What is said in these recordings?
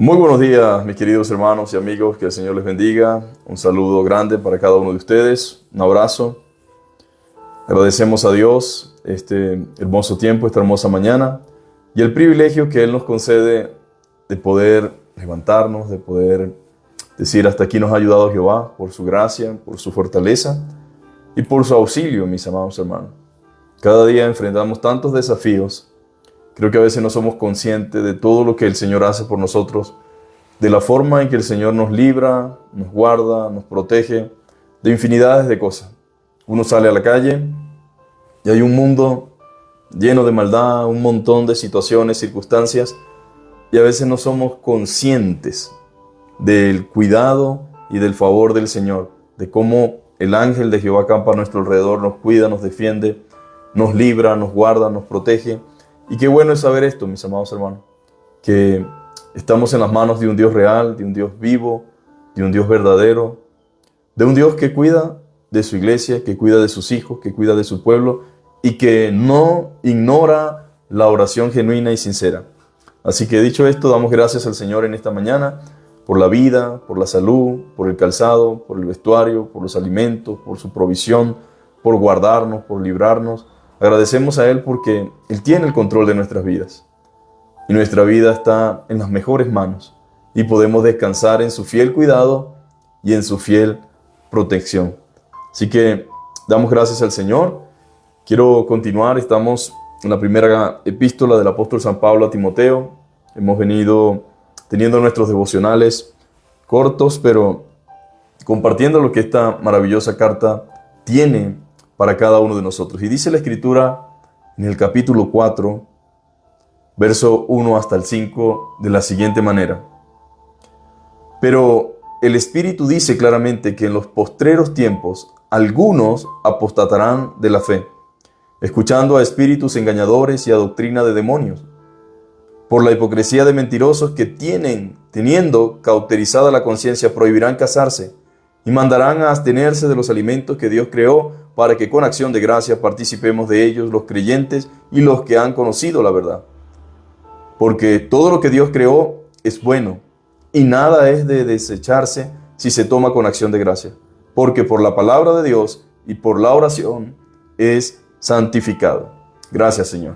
Muy buenos días, mis queridos hermanos y amigos, que el Señor les bendiga. Un saludo grande para cada uno de ustedes, un abrazo. Agradecemos a Dios este hermoso tiempo, esta hermosa mañana y el privilegio que Él nos concede de poder levantarnos, de poder decir hasta aquí nos ha ayudado Jehová por su gracia, por su fortaleza y por su auxilio, mis amados hermanos. Cada día enfrentamos tantos desafíos. Creo que a veces no somos conscientes de todo lo que el Señor hace por nosotros, de la forma en que el Señor nos libra, nos guarda, nos protege, de infinidades de cosas. Uno sale a la calle y hay un mundo lleno de maldad, un montón de situaciones, circunstancias, y a veces no somos conscientes del cuidado y del favor del Señor, de cómo el ángel de Jehová acampa a nuestro alrededor, nos cuida, nos defiende, nos libra, nos guarda, nos protege. Y qué bueno es saber esto, mis amados hermanos, que estamos en las manos de un Dios real, de un Dios vivo, de un Dios verdadero, de un Dios que cuida de su iglesia, que cuida de sus hijos, que cuida de su pueblo y que no ignora la oración genuina y sincera. Así que dicho esto, damos gracias al Señor en esta mañana por la vida, por la salud, por el calzado, por el vestuario, por los alimentos, por su provisión, por guardarnos, por librarnos. Agradecemos a Él porque Él tiene el control de nuestras vidas. Y nuestra vida está en las mejores manos. Y podemos descansar en su fiel cuidado y en su fiel protección. Así que damos gracias al Señor. Quiero continuar. Estamos en la primera epístola del apóstol San Pablo a Timoteo. Hemos venido teniendo nuestros devocionales cortos, pero compartiendo lo que esta maravillosa carta tiene para cada uno de nosotros. Y dice la Escritura en el capítulo 4, verso 1 hasta el 5, de la siguiente manera. Pero el Espíritu dice claramente que en los postreros tiempos algunos apostatarán de la fe, escuchando a espíritus engañadores y a doctrina de demonios, por la hipocresía de mentirosos que teniendo cauterizada la conciencia, prohibirán casarse y mandarán a abstenerse de los alimentos que Dios creó, para que con acción de gracia participemos de ellos los creyentes y los que han conocido la verdad. Porque todo lo que Dios creó es bueno, y nada es de desecharse si se toma con acción de gracia, porque por la palabra de Dios y por la oración es santificado. Gracias, Señor.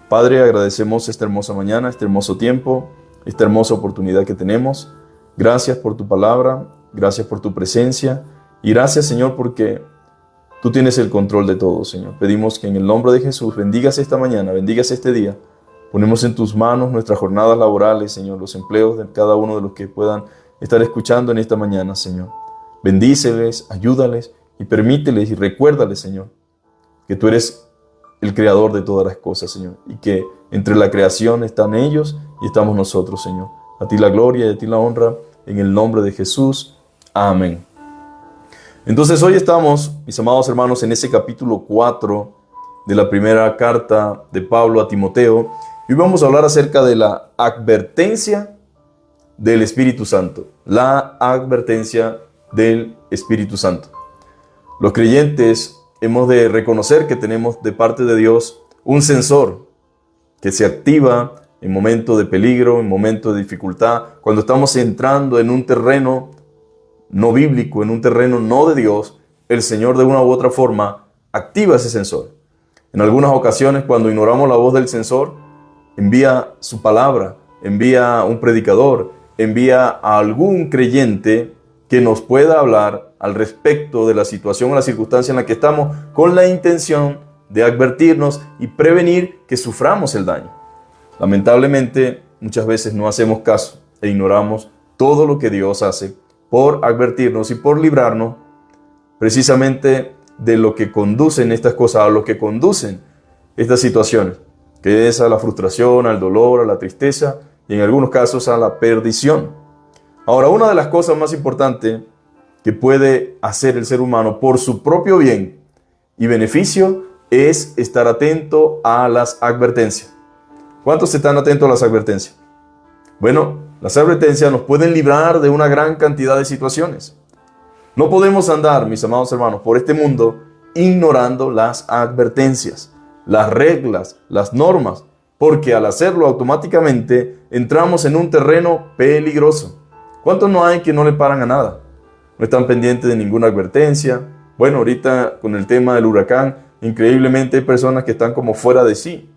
Padre, agradecemos esta hermosa mañana, este hermoso tiempo, esta hermosa oportunidad que tenemos. Gracias por tu palabra, gracias por tu presencia, y gracias, Señor, porque tú tienes el control de todo, Señor. Pedimos que en el nombre de Jesús bendigas esta mañana, bendigas este día. Ponemos en tus manos nuestras jornadas laborales, Señor, los empleos de cada uno de los que puedan estar escuchando en esta mañana, Señor. Bendíceles, ayúdales y permíteles y recuérdales, Señor, que tú eres el creador de todas las cosas, Señor, y que entre la creación están ellos y estamos nosotros, Señor. A ti la gloria y a ti la honra, en el nombre de Jesús. Amén. Entonces hoy estamos, mis amados hermanos, en ese capítulo 4 de la primera carta de Pablo a Timoteo, y vamos a hablar acerca de la advertencia del Espíritu Santo. La advertencia del Espíritu Santo. Los creyentes hemos de reconocer que tenemos de parte de Dios un sensor que se activa en momentos de peligro, en momentos de dificultad, cuando estamos entrando en un terreno no bíblico, en un terreno no de Dios. El Señor de una u otra forma activa ese sensor. En algunas ocasiones, cuando ignoramos la voz del sensor, envía su palabra, envía un predicador, envía a algún creyente que nos pueda hablar al respecto de la situación o la circunstancia en la que estamos, con la intención de advertirnos y prevenir que suframos el daño. Lamentablemente, muchas veces no hacemos caso e ignoramos todo lo que Dios hace por advertirnos y por librarnos precisamente de lo que conducen estas cosas, a lo que conducen estas situaciones, que es a la frustración, al dolor, a la tristeza y en algunos casos a la perdición. Ahora, una de las cosas más importantes que puede hacer el ser humano por su propio bien y beneficio es estar atento a las advertencias. ¿Cuántos están atentos a las advertencias? Bueno, las advertencias nos pueden librar de una gran cantidad de situaciones. No podemos andar, mis amados hermanos, por este mundo ignorando las advertencias, las reglas, las normas porque al hacerlo automáticamente entramos en un terreno peligroso. ¿Cuántos no hay que no le paran a nada? No están pendientes de ninguna advertencia. Bueno, ahorita con el tema del huracán, increíblemente hay personas que están como fuera de sí.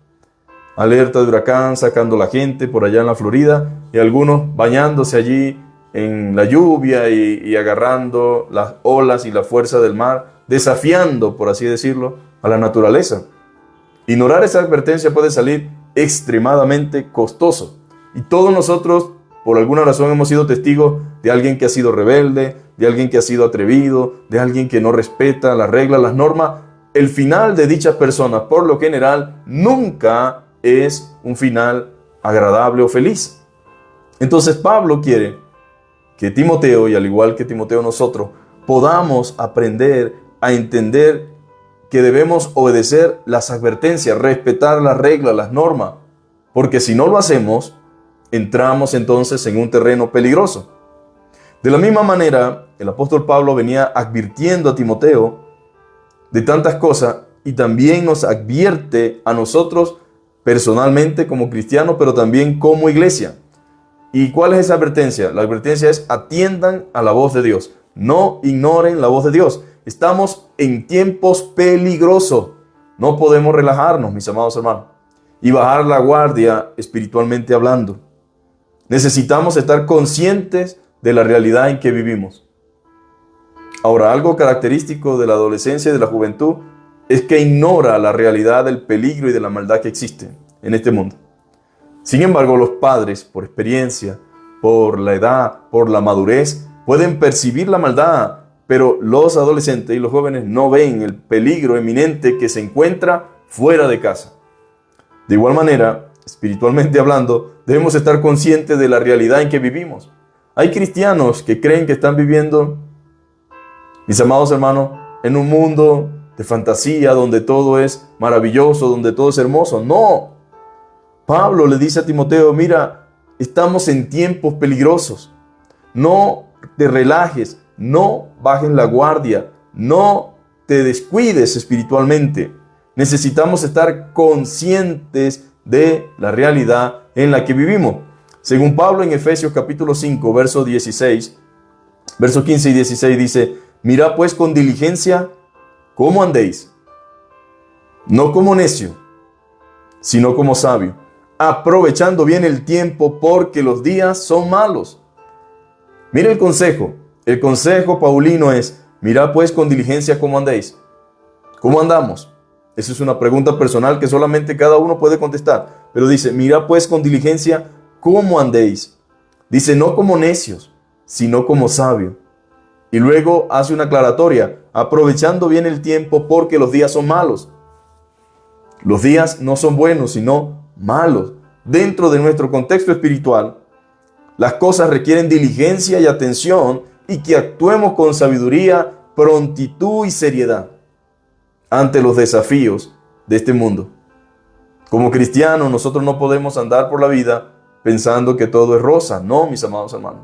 Alerta de huracán, sacando a la gente por allá en la Florida, y algunos bañándose allí en la lluvia y agarrando las olas y la fuerza del mar, desafiando, por así decirlo, a la naturaleza. Ignorar esa advertencia puede salir extremadamente costoso. Y todos nosotros, por alguna razón, hemos sido testigos de alguien que ha sido rebelde, de alguien que ha sido atrevido, de alguien que no respeta las reglas, las normas. El final de dichas personas, por lo general, nunca es un final agradable o feliz. Entonces Pablo quiere que Timoteo, y al igual que Timoteo nosotros, podamos aprender a entender que debemos obedecer las advertencias, respetar las reglas, las normas, porque si no lo hacemos, entramos entonces en un terreno peligroso. De la misma manera, el apóstol Pablo venía advirtiendo a Timoteo de tantas cosas y también nos advierte a nosotros personalmente como cristianos, pero también como iglesia. ¿Y cuál es esa advertencia? La advertencia es: atiendan a la voz de Dios. No ignoren la voz de Dios. Estamos en tiempos peligrosos. No podemos relajarnos, mis amados hermanos, y bajar la guardia espiritualmente hablando. Necesitamos estar conscientes de la realidad en que vivimos. Ahora, algo característico de la adolescencia y de la juventud es que ignora la realidad del peligro y de la maldad que existe en este mundo. Sin embargo, los padres, por experiencia, por la edad, por la madurez, pueden percibir la maldad, pero los adolescentes y los jóvenes no ven el peligro eminente que se encuentra fuera de casa. De igual manera, espiritualmente hablando, debemos estar conscientes de la realidad en que vivimos. Hay cristianos que creen que están viviendo, mis amados hermanos, en un mundo de fantasía, donde todo es maravilloso, donde todo es hermoso. No. Pablo le dice a Timoteo: mira, estamos en tiempos peligrosos. No te relajes, no bajes la guardia, no te descuides espiritualmente. Necesitamos estar conscientes de la realidad en la que vivimos. Según Pablo en Efesios capítulo 5, verso 16, verso 15 y 16 dice: mirad pues con diligencia cómo andéis, no como necio, sino como sabio, aprovechando bien el tiempo, porque los días son malos. Mira el consejo paulino es: mirad pues con diligencia cómo andéis. ¿Cómo andamos? Esa es una pregunta personal que solamente cada uno puede contestar, pero dice: mirad pues con diligencia cómo andéis. Dice: no como necios, sino como sabios. Y luego hace una aclaratoria: aprovechando bien el tiempo, porque los días son malos. Los días no son buenos, sino malos. Dentro de nuestro contexto espiritual, las cosas requieren diligencia y atención, y que actuemos con sabiduría, prontitud y seriedad ante los desafíos de este mundo. Como cristianos, nosotros no podemos andar por la vida pensando que todo es rosa. No, mis amados hermanos.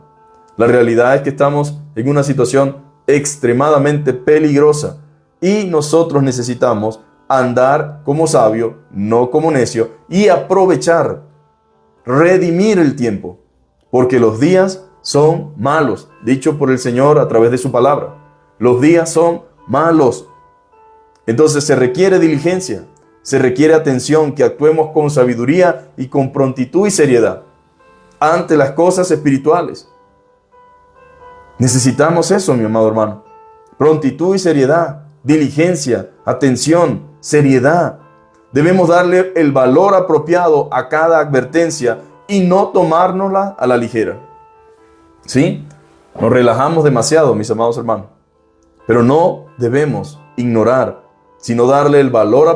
La realidad es que estamos en una situación extremadamente peligrosa y nosotros necesitamos andar como sabio, no como necio, y aprovechar, redimir el tiempo, porque los días son malos, dicho por el Señor a través de su palabra. Los días son malos. Entonces se requiere diligencia, se requiere atención, que actuemos con sabiduría y con prontitud y seriedad ante las cosas espirituales. Necesitamos eso, mi amado hermano. Prontitud y seriedad, diligencia, atención, seriedad. Debemos darle el valor apropiado a cada advertencia y no tomárnosla a la ligera. ¿Sí? Nos relajamos demasiado, mis amados hermanos. Pero no debemos ignorar, sino darle el valor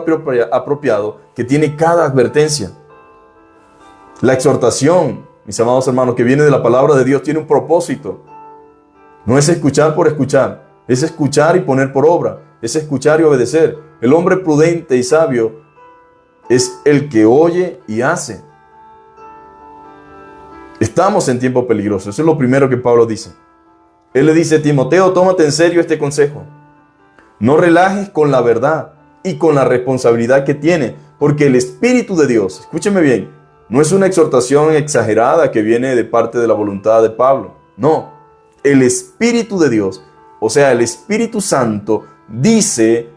apropiado que tiene cada advertencia. La exhortación, mis amados hermanos, que viene de la palabra de Dios, tiene un propósito. No es escuchar por escuchar, es escuchar y poner por obra, es escuchar y obedecer. El hombre prudente y sabio es el que oye y hace. Estamos en tiempo peligroso, eso es lo primero que Pablo dice. Él le dice: Timoteo, tómate en serio este consejo. No relajes con la verdad y con la responsabilidad que tiene, porque el Espíritu de Dios, escúcheme bien, no es una exhortación exagerada que viene de parte de la voluntad de Pablo. No, el Espíritu de Dios, o sea, el Espíritu Santo dice,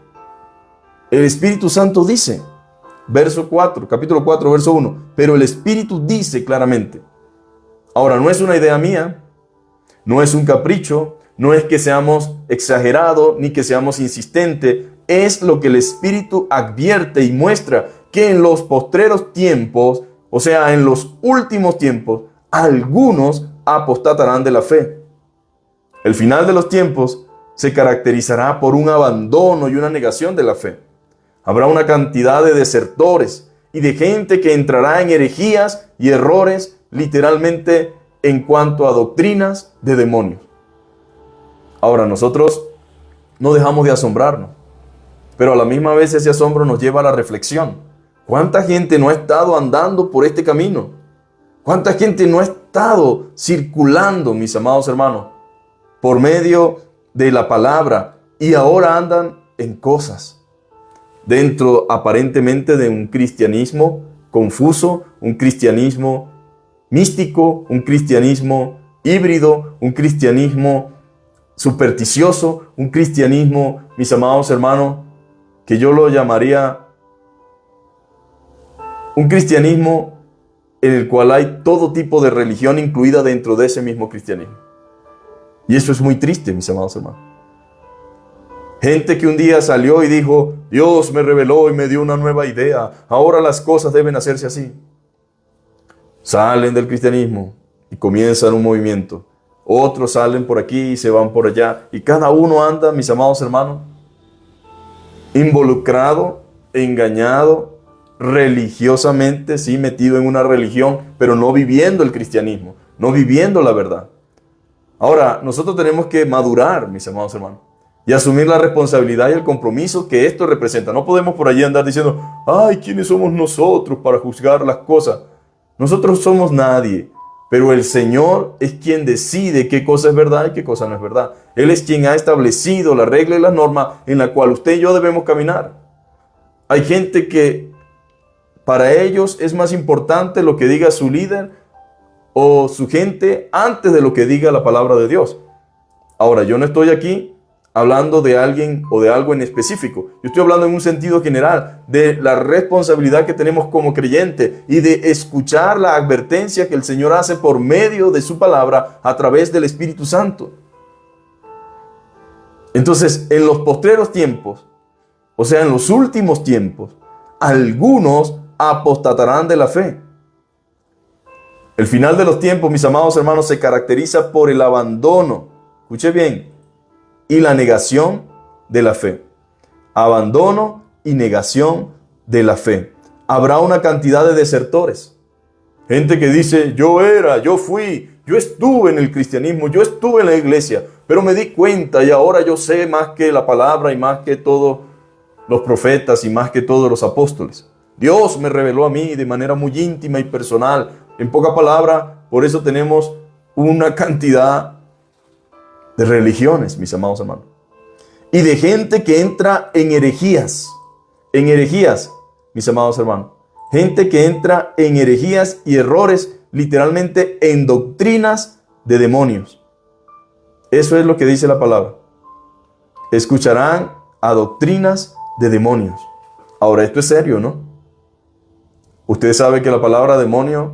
verso 4, capítulo 4, verso 1, pero el Espíritu dice claramente. Ahora, no es una idea mía, no es un capricho, no es que seamos exagerados ni que seamos insistentes, es lo que el Espíritu advierte y muestra que en los postreros tiempos, o sea, en los últimos tiempos, algunos apostatarán de la fe. El final de los tiempos se caracterizará por un abandono y una negación de la fe. Habrá una cantidad de desertores y de gente que entrará en herejías y errores, literalmente en cuanto a doctrinas de demonios. Ahora, nosotros no dejamos de asombrarnos, pero a la misma vez ese asombro nos lleva a la reflexión. ¿Cuánta gente no ha estado andando por este camino? ¿Cuánta gente no ha estado circulando, mis amados hermanos, por medio de la palabra y ahora andan en cosas? Dentro aparentemente de un cristianismo confuso, un cristianismo místico, un cristianismo híbrido, un cristianismo supersticioso, un cristianismo, mis amados hermanos, que yo lo llamaría un cristianismo en el cual hay todo tipo de religión incluida dentro de ese mismo cristianismo. Y eso es muy triste, mis amados hermanos. Gente que un día salió y dijo, Dios me reveló y me dio una nueva idea, ahora las cosas deben hacerse así. Salen del cristianismo y comienzan un movimiento. Otros salen por aquí y se van por allá. Y cada uno anda, mis amados hermanos, involucrado, engañado, religiosamente, sí, metido en una religión, pero no viviendo el cristianismo, no viviendo la verdad. Ahora, nosotros tenemos que madurar, mis amados hermanos, y asumir la responsabilidad y el compromiso que esto representa. No podemos por allí andar diciendo, ay, ¿quiénes somos nosotros para juzgar las cosas? Nosotros somos nadie, pero el Señor es quien decide qué cosa es verdad y qué cosa no es verdad. Él es quien ha establecido la regla y la norma en la cual usted y yo debemos caminar. Hay gente que para ellos es más importante lo que diga su líder o su gente antes de lo que diga la palabra de Dios. Ahora, yo no estoy aquí hablando de alguien o de algo en específico. Yo estoy hablando en un sentido general de la responsabilidad que tenemos como creyentes y de escuchar la advertencia que el Señor hace por medio de su palabra a través del Espíritu Santo. Entonces, en los postreros tiempos, o sea, en los últimos tiempos, algunos apostatarán de la fe. El final de los tiempos, mis amados hermanos, se caracteriza por el abandono, escuche bien, y la negación de la fe. Abandono y negación de la fe. Habrá una cantidad de desertores. Gente que dice, yo fui, yo estuve en el cristianismo, yo estuve en la iglesia, pero me di cuenta y ahora yo sé más que la palabra y más que todos los profetas y más que todos los apóstoles. Dios me reveló a mí de manera muy íntima y personal. En pocas palabras, por eso tenemos una cantidad de religiones, mis amados hermanos. Y de gente que entra en herejías. En herejías, mis amados hermanos. Gente que entra en herejías y errores, literalmente en doctrinas de demonios. Eso es lo que dice la palabra. Escucharán a doctrinas de demonios. Ahora, esto es serio, ¿no? Usted sabe que la palabra demonio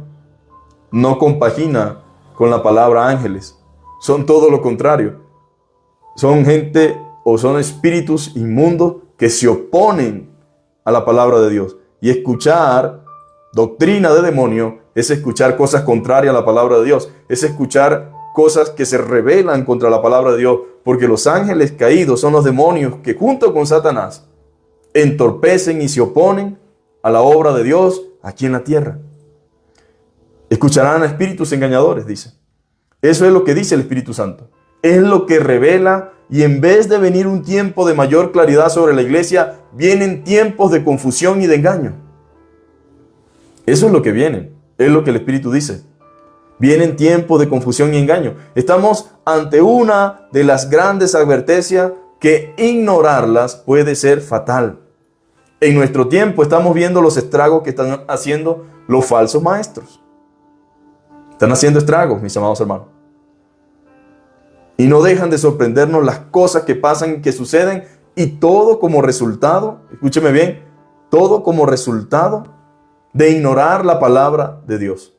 no compagina con la palabra ángeles. Son todo lo contrario. Son gente o son espíritus inmundos que se oponen a la palabra de Dios. Y escuchar doctrina de demonio es escuchar cosas contrarias a la palabra de Dios. Es escuchar cosas que se rebelan contra la palabra de Dios. Porque los ángeles caídos son los demonios que junto con Satanás entorpecen y se oponen a la obra de Dios aquí en la tierra. Escucharán a espíritus engañadores, dice. Eso es lo que dice el Espíritu Santo. Es lo que revela, y en vez de venir un tiempo de mayor claridad sobre la iglesia, vienen tiempos de confusión y de engaño. Eso es lo que viene. Es lo que el Espíritu dice. Vienen tiempos de confusión y engaño. Estamos ante una de las grandes advertencias que ignorarlas puede ser fatal. En nuestro tiempo estamos viendo los estragos que están haciendo los falsos maestros. Están haciendo estragos, mis amados hermanos. Y no dejan de sorprendernos las cosas que pasan y que suceden, y todo como resultado, escúcheme bien, todo como resultado de ignorar la palabra de Dios.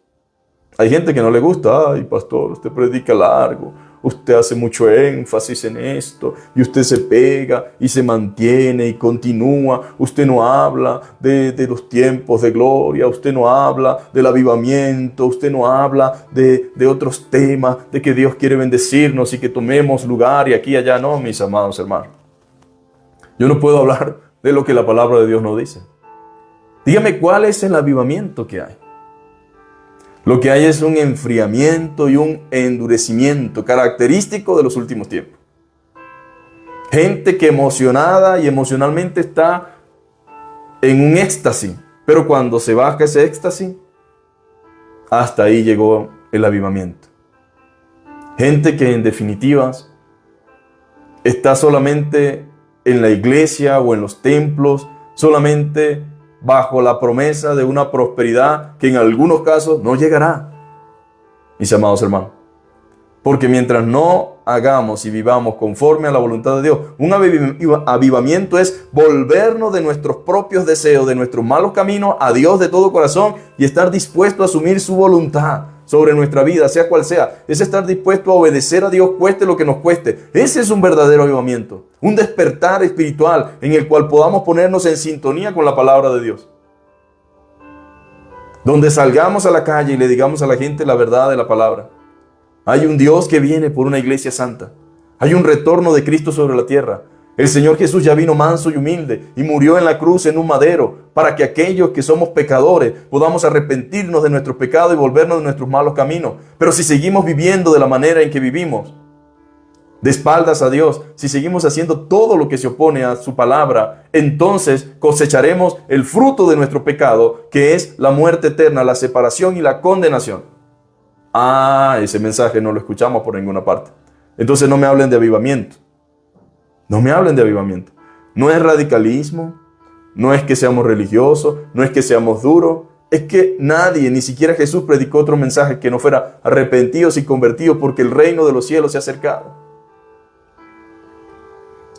Hay gente que no le gusta, ay pastor, usted predica largo, usted hace mucho énfasis en esto, y usted se pega y se mantiene y continúa, usted no habla de los tiempos de gloria, usted no habla del avivamiento, usted no habla de otros temas, de que Dios quiere bendecirnos y que tomemos lugar y aquí y allá. No, mis amados hermanos. Yo no puedo hablar de lo que la palabra de Dios no dice. Dígame cuál es el avivamiento que hay. Lo que hay es un enfriamiento y un endurecimiento característico de los últimos tiempos. Gente que emocionada y emocionalmente está en un éxtasis, pero cuando se baja ese éxtasis, hasta ahí llegó el avivamiento. Gente que en definitivas está solamente en la iglesia o en los templos, solamente bajo la promesa de una prosperidad que en algunos casos no llegará, mis amados hermanos. Porque mientras no hagamos y vivamos conforme a la voluntad de Dios, un avivamiento es volvernos de nuestros propios deseos, de nuestros malos caminos a Dios de todo corazón y estar dispuesto a asumir su voluntad sobre nuestra vida, sea cual sea. Es estar dispuesto a obedecer a Dios, cueste lo que nos cueste. Ese es un verdadero avivamiento, un despertar espiritual en el cual podamos ponernos en sintonía con la palabra de Dios. Donde salgamos a la calle y le digamos a la gente la verdad de la palabra. Hay un Dios que viene por una iglesia santa. Hay un retorno de Cristo sobre la tierra. El Señor Jesús ya vino manso y humilde y murió en la cruz en un madero para que aquellos que somos pecadores podamos arrepentirnos de nuestros pecados y volvernos de nuestros malos caminos. Pero si seguimos viviendo de la manera en que vivimos, de espaldas a Dios, si seguimos haciendo todo lo que se opone a su palabra, entonces cosecharemos el fruto de nuestro pecado, que es la muerte eterna, la separación y la condenación. Ese mensaje no lo escuchamos por ninguna parte. Entonces no me hablen de avivamiento. No me hablen de avivamiento. No es radicalismo, no es que seamos religiosos, no es que seamos duros. Es que nadie, ni siquiera Jesús, predicó otro mensaje que no fuera arrepentidos y convertidos, porque el reino de los cielos se ha acercado.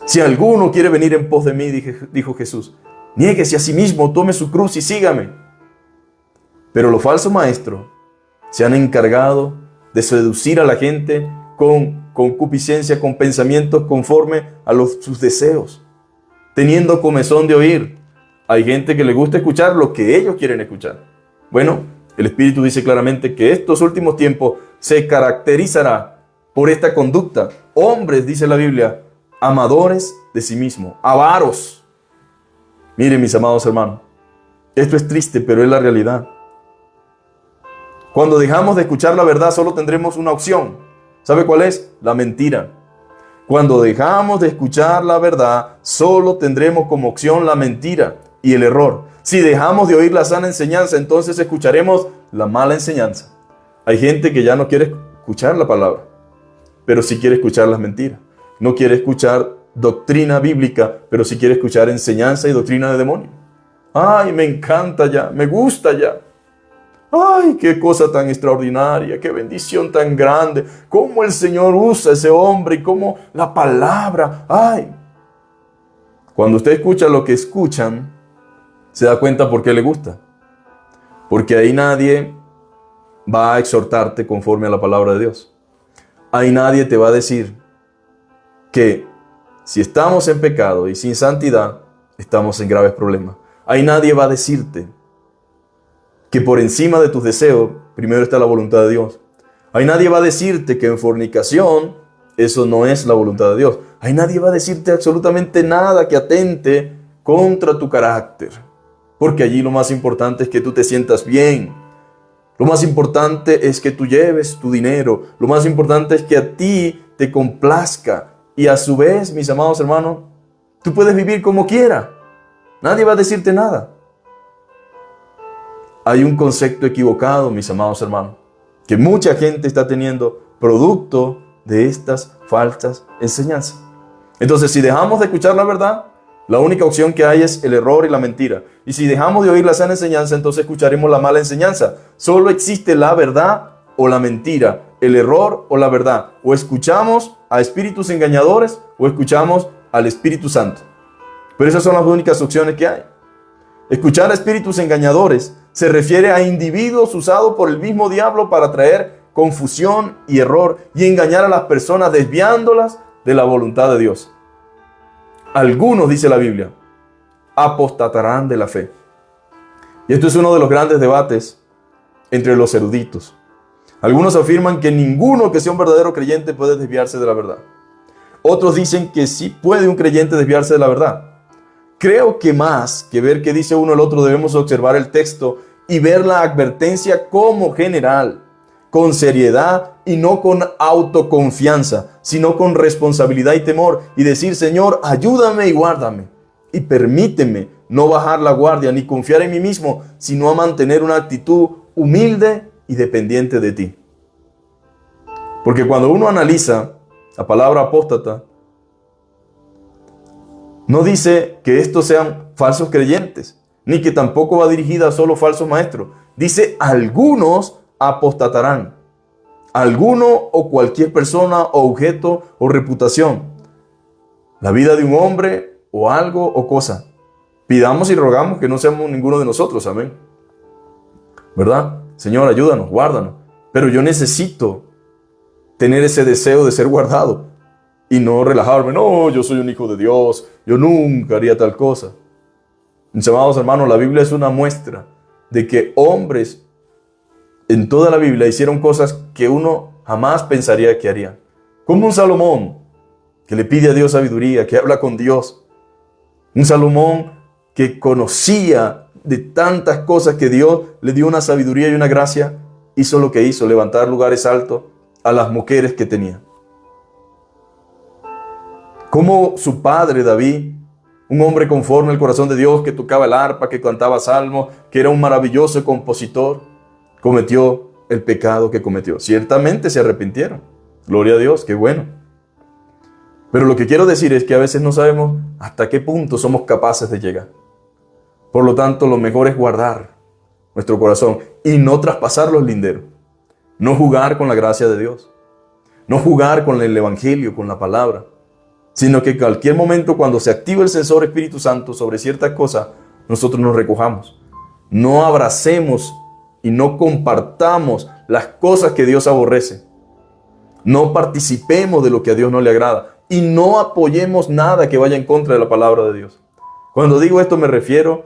Si alguno quiere venir en pos de mí, dijo Jesús, niéguese a sí mismo, tome su cruz y sígame. Pero los falsos maestros se han encargado de seducir a la gente con concupiscencia, con pensamientos conforme a sus deseos, teniendo comezón de oír. Hay gente que le gusta escuchar lo que ellos quieren escuchar. Bueno, el Espíritu dice claramente que estos últimos tiempos se caracterizará por esta conducta. Hombres, dice la Biblia, amadores de sí mismos, avaros. Miren, mis amados hermanos, esto es triste, pero es la realidad. Cuando dejamos de escuchar la verdad, solo tendremos una opción. ¿Sabe cuál es? La mentira. Cuando dejamos de escuchar la verdad, solo tendremos como opción la mentira y el error. Si dejamos de oír la sana enseñanza, entonces escucharemos la mala enseñanza. Hay gente que ya no quiere escuchar la palabra, pero sí quiere escuchar las mentiras. No quiere escuchar doctrina bíblica, pero sí quiere escuchar enseñanza y doctrina de demonios. Ay, me encanta ya, me gusta ya. Ay, qué cosa tan extraordinaria, qué bendición tan grande. Cómo el Señor usa a ese hombre y cómo la palabra. Ay. Cuando usted escucha lo que escuchan, se da cuenta por qué le gusta. Porque ahí nadie va a exhortarte conforme a la palabra de Dios. Ahí nadie te va a decir que si estamos en pecado y sin santidad, estamos en graves problemas. Ahí nadie va a decirte que por encima de tus deseos, primero está la voluntad de Dios. Ahí nadie va a decirte que en fornicación, eso no es la voluntad de Dios. Ahí nadie va a decirte absolutamente nada que atente contra tu carácter. Porque allí lo más importante es que tú te sientas bien. Lo más importante es que tú lleves tu dinero. Lo más importante es que a ti te complazca. Y a su vez, mis amados hermanos, tú puedes vivir como quieras. Nadie va a decirte nada. Hay un concepto equivocado, mis amados hermanos, que mucha gente está teniendo producto de estas falsas enseñanzas. Entonces, si dejamos de escuchar la verdad, La única opción que hay es el error y la mentira. Y si dejamos de oír la sana enseñanza, entonces escucharemos la mala enseñanza. Solo existe la verdad o la mentira, el error o la verdad. O escuchamos a espíritus engañadores o escuchamos al Espíritu Santo. Pero esas son las únicas opciones que hay. Escuchar a espíritus engañadores se refiere a individuos usados por el mismo diablo para traer confusión y error y engañar a las personas desviándolas de la voluntad de Dios. Algunos, dice la Biblia, apostatarán de la fe. Y esto es uno de los grandes debates entre los eruditos. Algunos afirman que ninguno que sea un verdadero creyente puede desviarse de la verdad. Otros dicen que sí puede un creyente desviarse de la verdad. Creo que más que ver qué dice uno o el otro, debemos observar el texto y ver la advertencia como general, con seriedad y no con autoconfianza, sino con responsabilidad y temor, y decir: Señor, ayúdame y guárdame, y permíteme no bajar la guardia ni confiar en mí mismo, sino a mantener una actitud humilde y dependiente de ti. Porque cuando uno analiza la palabra apóstata, no dice que estos sean falsos creyentes, ni que tampoco va dirigida a solo falsos maestros. Dice: algunos apostatarán. Alguno o cualquier persona o objeto o reputación. La vida de un hombre o algo o cosa. Pidamos y rogamos que no seamos ninguno de nosotros. Amén. ¿Verdad? Señor, ayúdanos, guárdanos. Pero yo necesito tener ese deseo de ser guardado y no relajarme. No, yo soy un hijo de Dios. Yo nunca haría tal cosa. Mis amados hermanos, la Biblia es una muestra de que hombres en toda la Biblia hicieron cosas que uno jamás pensaría que haría. Como un Salomón que le pide a Dios sabiduría, que habla con Dios. Un Salomón que conocía de tantas cosas que Dios le dio una sabiduría y una gracia. Hizo lo que hizo, levantar lugares altos a las mujeres que tenía. Como su padre David, un hombre conforme al corazón de Dios, que tocaba el arpa, que cantaba salmos, que era un maravilloso compositor, cometió el pecado que cometió. Ciertamente se arrepintieron. Gloria a Dios, qué bueno. Pero lo que quiero decir es que a veces no sabemos hasta qué punto somos capaces de llegar. Por lo tanto, lo mejor es guardar nuestro corazón y no traspasar los linderos. No jugar con la gracia de Dios. No jugar con el evangelio, con la palabra. Sino que en cualquier momento, cuando se activa el sensor Espíritu Santo sobre ciertas cosas, nosotros nos recojamos. No abracemos y no compartamos las cosas que Dios aborrece. No participemos de lo que a Dios no le agrada. Y no apoyemos nada que vaya en contra de la palabra de Dios. Cuando digo esto me refiero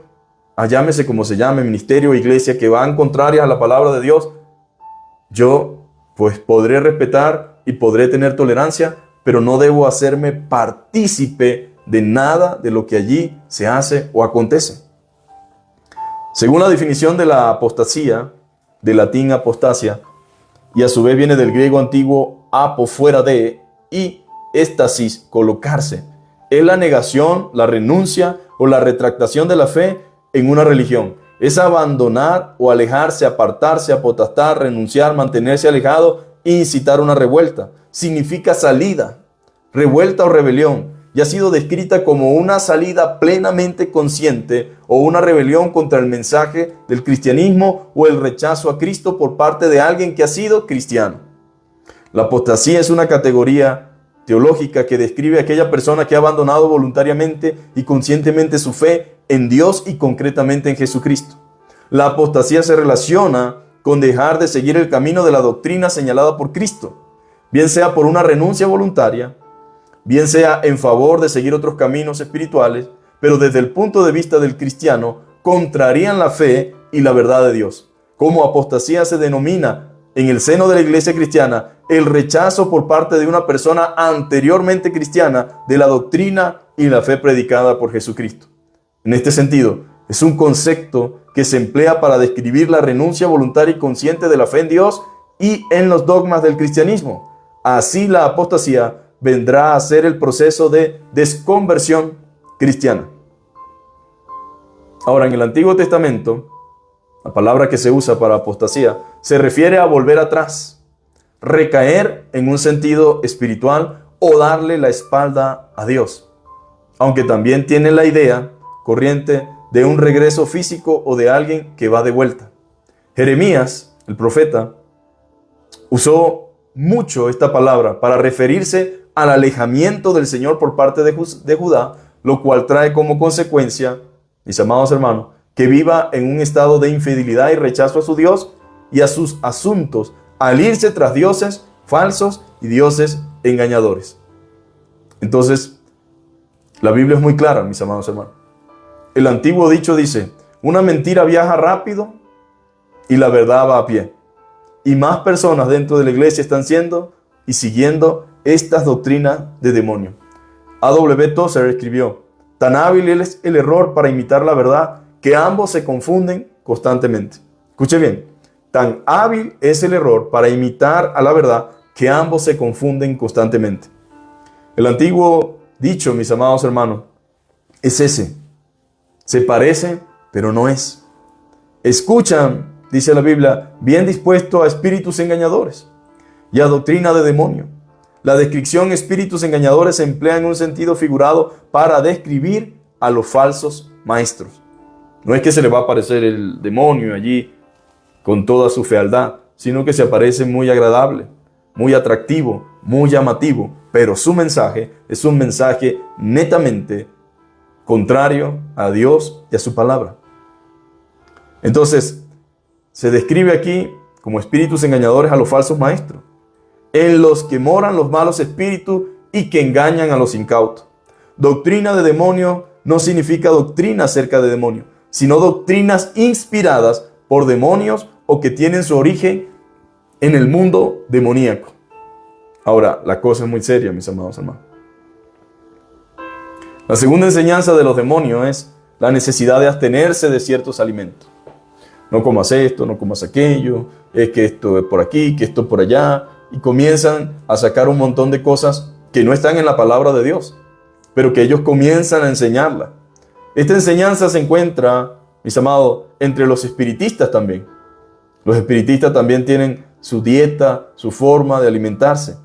a, llámese como se llame, ministerio o iglesia, que van contrarias a la palabra de Dios. Yo pues podré respetar y podré tener tolerancia, pero no debo hacerme partícipe de nada de lo que allí se hace o acontece. Según la definición de la apostasía, del latín apostasia, y a su vez viene del griego antiguo apo, fuera de, y éstasis, colocarse, es la negación, la renuncia o la retractación de la fe en una religión. Es abandonar o alejarse, apartarse, apotastar, renunciar, mantenerse alejado e incitar una revuelta. Significa salida, revuelta o rebelión, y ha sido descrita como una salida plenamente consciente o una rebelión contra el mensaje del cristianismo o el rechazo a Cristo por parte de alguien que ha sido cristiano. La apostasía es una categoría teológica que describe a aquella persona que ha abandonado voluntariamente y conscientemente su fe en Dios y concretamente en Jesucristo. La apostasía se relaciona con dejar de seguir el camino de la doctrina señalada por Cristo, bien sea por una renuncia voluntaria, bien sea en favor de seguir otros caminos espirituales, pero desde el punto de vista del cristiano, contrarían la fe y la verdad de Dios. Como apostasía se denomina en el seno de la iglesia cristiana el rechazo por parte de una persona anteriormente cristiana de la doctrina y la fe predicada por Jesucristo. En este sentido, es un concepto que se emplea para describir la renuncia voluntaria y consciente de la fe en Dios y en los dogmas del cristianismo. Así, la apostasía vendrá a ser el proceso de desconversión cristiana. Ahora, en el Antiguo Testamento, la palabra que se usa para apostasía se refiere a volver atrás, recaer en un sentido espiritual o darle la espalda a Dios. aunque también tienen la idea corriente de un regreso físico o de alguien que va de vuelta. Jeremías, el profeta, usó mucho esta palabra para referirse al alejamiento del Señor por parte de Judá, lo cual trae como consecuencia, mis amados hermanos, que viva en un estado de infidelidad y rechazo a su Dios y a sus asuntos, al irse tras dioses falsos y dioses engañadores. Entonces, la Biblia es muy clara, mis amados hermanos. El antiguo dicho dice, una mentira viaja rápido y la verdad va a pie. Y más personas dentro de la iglesia están siendo y siguiendo estas doctrinas de demonio. A.W. Tozer escribió, tan hábil es el error para imitar la verdad que ambos se confunden constantemente. Escuche bien, tan hábil es el error para imitar a la verdad que ambos se confunden constantemente. El antiguo dicho, mis amados hermanos, es ese. Se parece, pero no es. Escuchan, dice la Biblia, bien dispuesto a espíritus engañadores y a doctrina de demonio. La descripción espíritus engañadores se emplea en un sentido figurado para describir a los falsos maestros. No es que se le va a aparecer el demonio allí con toda su fealdad, sino que se aparece muy agradable, muy atractivo, muy llamativo, pero su mensaje es un mensaje netamente contrario a Dios y a su palabra. Entonces, se describe aquí como espíritus engañadores a los falsos maestros, en los que moran los malos espíritus y que engañan a los incautos. Doctrina de demonio no significa doctrina acerca de demonios, sino doctrinas inspiradas por demonios o que tienen su origen en el mundo demoníaco. Ahora, la cosa es muy seria, mis amados hermanos. La segunda enseñanza de los demonios es la necesidad de abstenerse de ciertos alimentos. No comas esto, no comas aquello, es que esto es por aquí, que esto por allá, y comienzan a sacar un montón de cosas que no están en la palabra de Dios, pero que ellos comienzan a enseñarla. Esta enseñanza se encuentra, mis amados, entre los espiritistas también. Los espiritistas también tienen su dieta, su forma de alimentarse,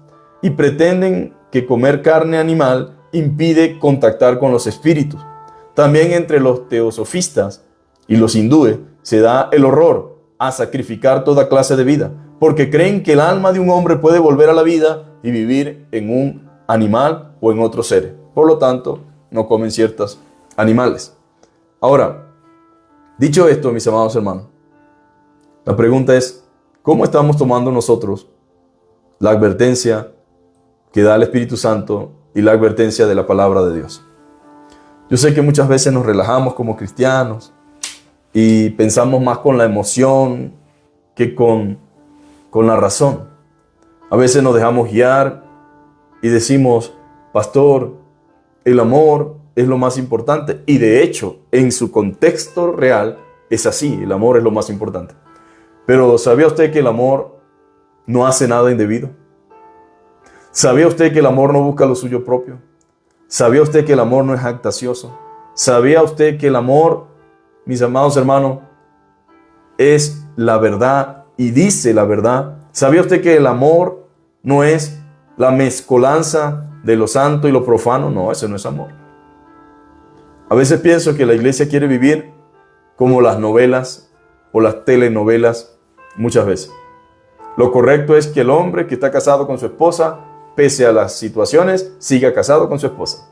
y pretenden que comer carne animal impide contactar con los espíritus. También entre los teosofistas y los hindúes se da el horror a sacrificar toda clase de vida, porque creen que el alma de un hombre puede volver a la vida y vivir en un animal o en otro ser. Por lo tanto, no comen ciertos animales. Ahora, dicho esto, mis amados hermanos, la pregunta es, ¿cómo estamos tomando nosotros la advertencia que da el Espíritu Santo y la advertencia de la palabra de Dios? Yo sé que muchas veces nos relajamos como cristianos y pensamos más con la emoción que con la razón. A veces nos dejamos guiar y decimos, pastor, el amor es lo más importante. Y de hecho, en su contexto real, es así, el amor es lo más importante. Pero ¿sabía usted que el amor no hace nada indebido? ¿Sabía usted que el amor no busca lo suyo propio? ¿Sabía usted que el amor no es jactancioso? ¿Sabía usted que el amor, mis amados hermanos, es la verdad y dice la verdad? ¿Sabía usted que el amor no es la mezcolanza de lo santo y lo profano? No, ese no es amor. A veces pienso que la iglesia quiere vivir como las novelas o las telenovelas muchas veces. Lo correcto es que el hombre que está casado con su esposa, pese a las situaciones, siga casado con su esposa.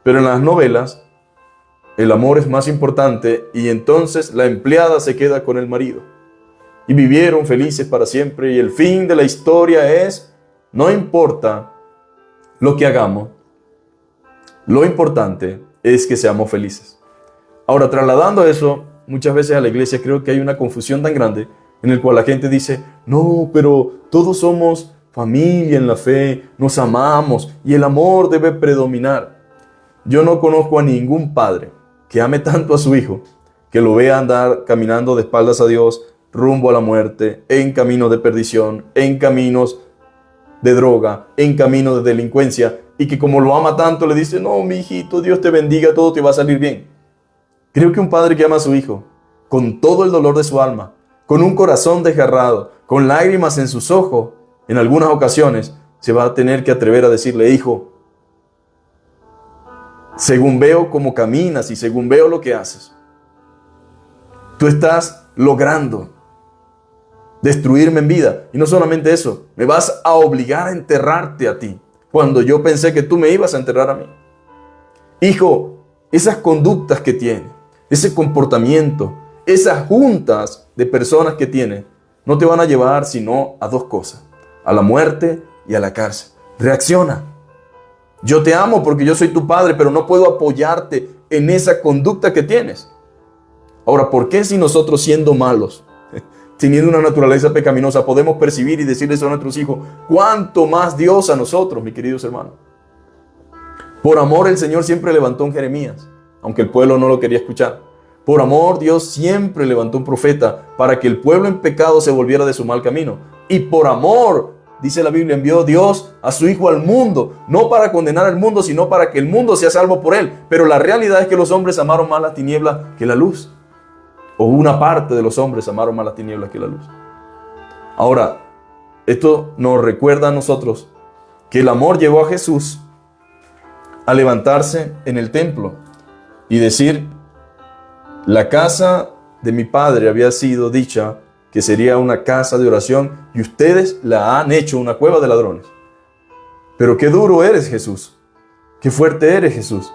Pero en las novelas, el amor es más importante y entonces la empleada se queda con el marido. Y vivieron felices para siempre y el fin de la historia es, no importa lo que hagamos, lo importante es que seamos felices. Ahora, trasladando eso, muchas veces a la iglesia creo que hay una confusión tan grande en el cual la gente dice, no, pero todos somos familia en la fe, nos amamos y el amor debe predominar. Yo no conozco a ningún padre que ame tanto a su hijo, que lo vea andar caminando de espaldas a Dios, rumbo a la muerte, en caminos de perdición, en caminos de droga, en caminos de delincuencia, y que como lo ama tanto le dice, no, mi hijito, Dios te bendiga, todo te va a salir bien. Creo que un padre que ama a su hijo, con todo el dolor de su alma, con un corazón desgarrado, con lágrimas en sus ojos, en algunas ocasiones, se va a tener que atrever a decirle, hijo, según veo cómo caminas y según veo lo que haces, tú estás logrando destruirme en vida. Y no solamente eso, me vas a obligar a enterrarte a ti, cuando yo pensé que tú me ibas a enterrar a mí. Hijo, esas conductas que tienes, ese comportamiento, esas juntas de personas que tienes, no te van a llevar sino a dos cosas: a la muerte y a la cárcel. Reacciona. Yo te amo porque yo soy tu padre, pero no puedo apoyarte en esa conducta que tienes. Ahora, ¿por qué si nosotros, siendo malos, teniendo una naturaleza pecaminosa, podemos percibir y decirles a nuestros hijos, cuánto más Dios a nosotros, mis queridos hermanos? Por amor el Señor siempre levantó un Jeremías, aunque el pueblo no lo quería escuchar. Por amor Dios siempre levantó un profeta para que el pueblo en pecado se volviera de su mal camino. Y por amor, dice la Biblia, envió Dios a su Hijo al mundo, no para condenar al mundo, sino para que el mundo sea salvo por él. Pero la realidad es que los hombres amaron más las tinieblas que la luz. O una parte de los hombres amaron más las tinieblas que la luz. Ahora, esto nos recuerda a nosotros que el amor llevó a Jesús a levantarse en el templo y decir, la casa de mi padre había sido dicha que sería una casa de oración y ustedes la han hecho una cueva de ladrones. Pero qué duro eres, Jesús. Qué fuerte eres, Jesús.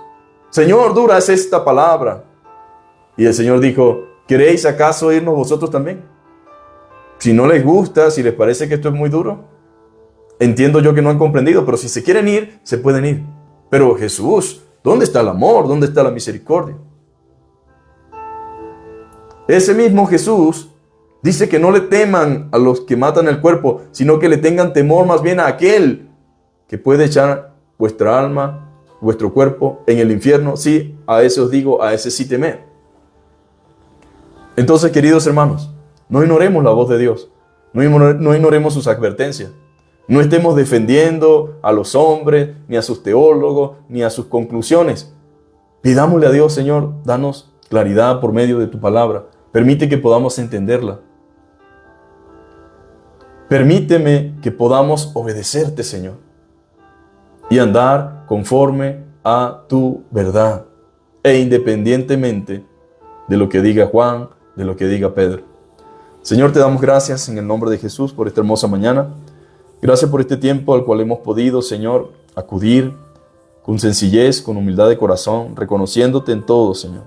Señor, dura es esta palabra. Y el Señor dijo, ¿queréis acaso irnos vosotros también? Si no les gusta, si les parece que esto es muy duro, entiendo yo que no han comprendido, pero si se quieren ir, se pueden ir. Pero Jesús, ¿dónde está el amor? ¿Dónde está la misericordia? Ese mismo Jesús dice que no le teman a los que matan el cuerpo, sino que le tengan temor más bien a aquel que puede echar vuestra alma, vuestro cuerpo en el infierno. Sí, a ese os digo, a ese sí temed. Entonces, queridos hermanos, no ignoremos la voz de Dios, no ignoremos sus advertencias. No estemos defendiendo a los hombres, ni a sus teólogos, ni a sus conclusiones. Pidámosle a Dios, Señor, danos claridad por medio de tu palabra. Permite que podamos entenderla. Permíteme que podamos obedecerte, Señor, y andar conforme a tu verdad, e independientemente de lo que diga Juan, de lo que diga Pedro. Señor, te damos gracias en el nombre de Jesús por esta hermosa mañana. Gracias por este tiempo al cual hemos podido, Señor, acudir con sencillez, con humildad de corazón, reconociéndote en todo, Señor,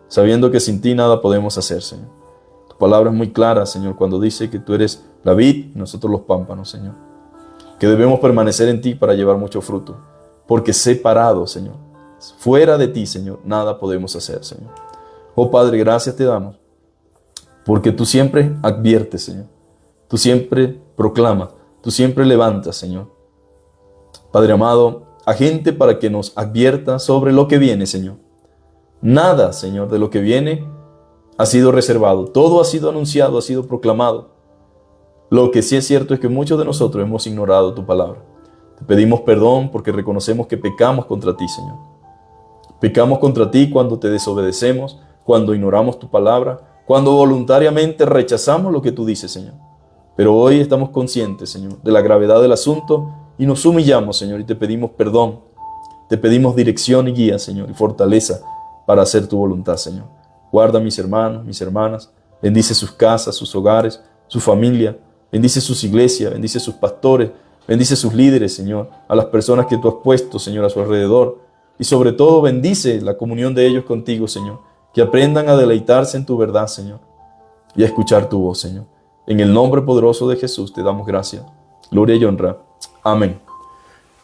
sabiendo que sin ti nada podemos hacer, Señor. Tu palabra es muy clara, Señor, cuando dice que tú eres la vid y nosotros los pámpanos, Señor. Que debemos permanecer en ti para llevar mucho fruto, porque separados, Señor, fuera de ti, Señor, nada podemos hacer, Señor. Oh Padre, gracias te damos, porque tú siempre adviertes, Señor. Tú siempre proclamas, tú siempre levantas, Señor. Padre amado, a gente para que nos advierta sobre lo que viene, Señor. Nada, Señor, de lo que viene ha sido reservado. Todo ha sido anunciado, ha sido proclamado. Lo que sí es cierto es que muchos de nosotros hemos ignorado tu palabra. Te pedimos perdón porque reconocemos que pecamos contra ti, Señor. Pecamos contra ti cuando te desobedecemos, cuando ignoramos tu palabra, cuando voluntariamente rechazamos lo que tú dices, Señor. Pero hoy estamos conscientes, Señor, de la gravedad del asunto y nos humillamos, Señor, y te pedimos perdón. Te pedimos dirección y guía, Señor, y fortaleza para hacer tu voluntad, Señor. Guarda a mis hermanos, mis hermanas. Bendice sus casas, sus hogares, su familia. Bendice sus iglesias, bendice sus pastores, bendice sus líderes, Señor. A las personas que tú has puesto, Señor, a su alrededor. Y sobre todo bendice la comunión de ellos contigo, Señor. Que aprendan a deleitarse en tu verdad, Señor. Y a escuchar tu voz, Señor. En el nombre poderoso de Jesús te damos gracias, gloria y honra. Amén.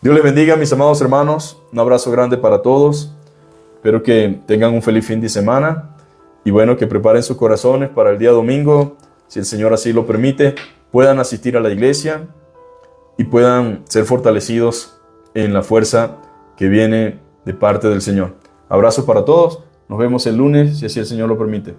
Dios les bendiga, mis amados hermanos. Un abrazo grande para todos. Espero que tengan un feliz fin de semana. Y bueno, que preparen sus corazones para el día domingo. Si el Señor así lo permite, puedan asistir a la iglesia y puedan ser fortalecidos en la fuerza que viene de parte del Señor. Abrazo para todos. Nos vemos el lunes, si así el Señor lo permite.